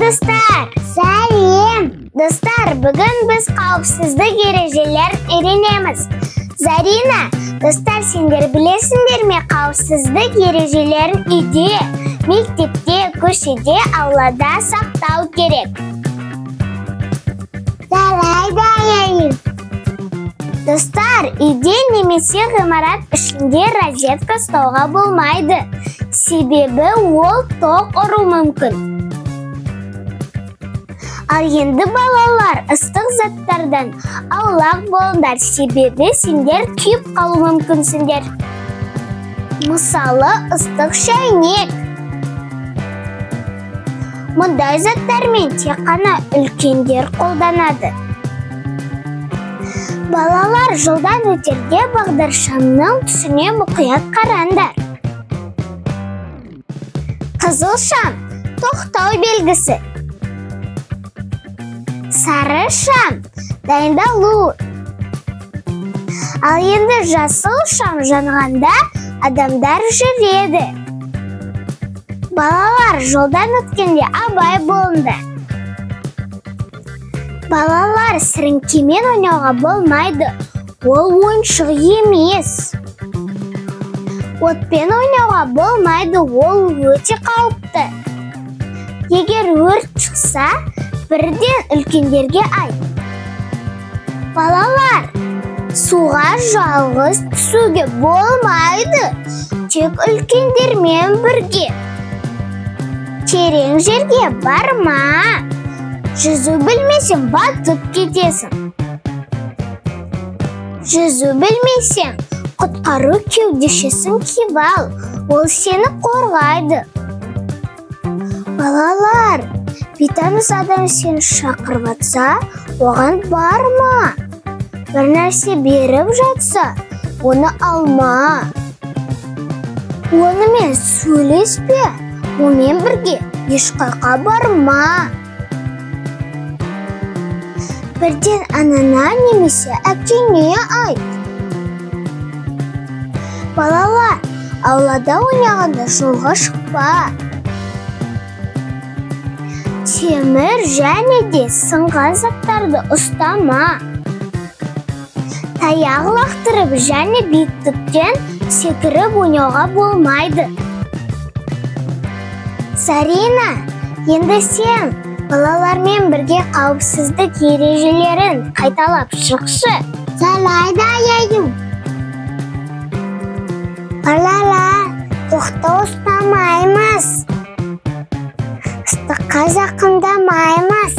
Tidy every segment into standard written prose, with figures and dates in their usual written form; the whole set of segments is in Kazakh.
достар! Сәлем! Достар, бүгін біз қауіпсіздік ережелерін үйренеміз. Зарина, достар, сендер білесіңдер ме қауіпсіздік ережелерін үйде, мектепте, көшеде, аулада сақтау керек? Жарайды, әйел. Достар, үйде немесе ғимарат ішінде розетка ұстауға болмайды. Себебі ол тоқ ұру мүмкін. Ал енді балалар, ыстық заттардан аулақ болыңдар, себебі сендер күйіп қалу мүмкінсіңдер. Мысалы, ыстық шәйнек. Мұндай заттармен тек қана үлкендер қолданады. Балалар, жолдан өтерде бағдаршамның түсіне мұқият қараңдар. Қызыл шам – тоқтау белгісі. Сары шам – дайындалу. Ал енді жасыл шам жанғанда адамдар жүреді. Балалар, жолдан өткенде абай болыңдар. Балалар, сіріңкемен ойнауға болмайды. Ол ойыншық емес. Отпен ойнауға болмайды, ол өте қауіпті. Егер өрт шықса, бірден үлкендерге айт. Балалар, суға жалғыз түсуге болмайды, тек үлкендермен бірге. Терең жерге барма. Жүзу білмесең, батып кетесің. Жүзу білмесең, құтқару кеудешесін киіп ал, ол сені қорғайды. Балалар, бейтаныс адам сені шақырып жатса, оған барма. Бір нәрсе беріп жатса, оны алма. Онымен сөйлеспе, онымен бірге ешқайда барма. Бірден анана немесе әпкеңе айт. Балалар, аулада ойнағанда жолға шықпа. Темір және де сынған заттарды ұстама. Таяқ лақтырып және биіктіктен секіріп ойнауға болмайды. Зарина, енді сен балалармен бірге қауіпсіздік ережелерін қайталап шықшы. Жарайды, әйел. Балалар, тоқтау ұстамаймыз. Ыстыққа жақындамаймыз.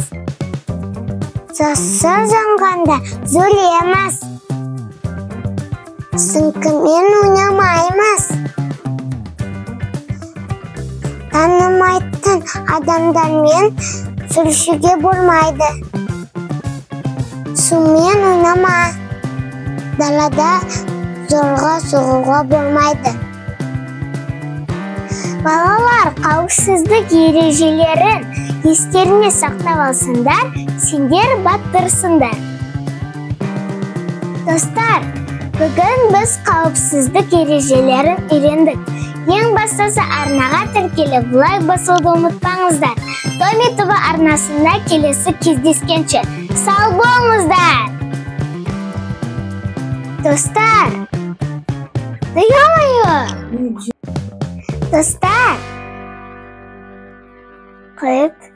Жасы жанғанда зөлеміз. Сіңкімен ойнамаймыз. Танымайтын адамдармен сөйлесуге болмайды. Сумен ойнама. Далада зорға соғуға болмайды. Балалар, қауіпсіздік ережелерін естеріне сақтап алсаңдар, сендер баттырсыңдар. Достар, бүгін біз қауіпсіздік ережелерін үйрендік. Ең бастысы арнаға тіркеліп лайк басуды ұмытпаңыздар. Томи ТВ арнасында келесі кездескенше сау болыңыздар. Достар, достар, қойып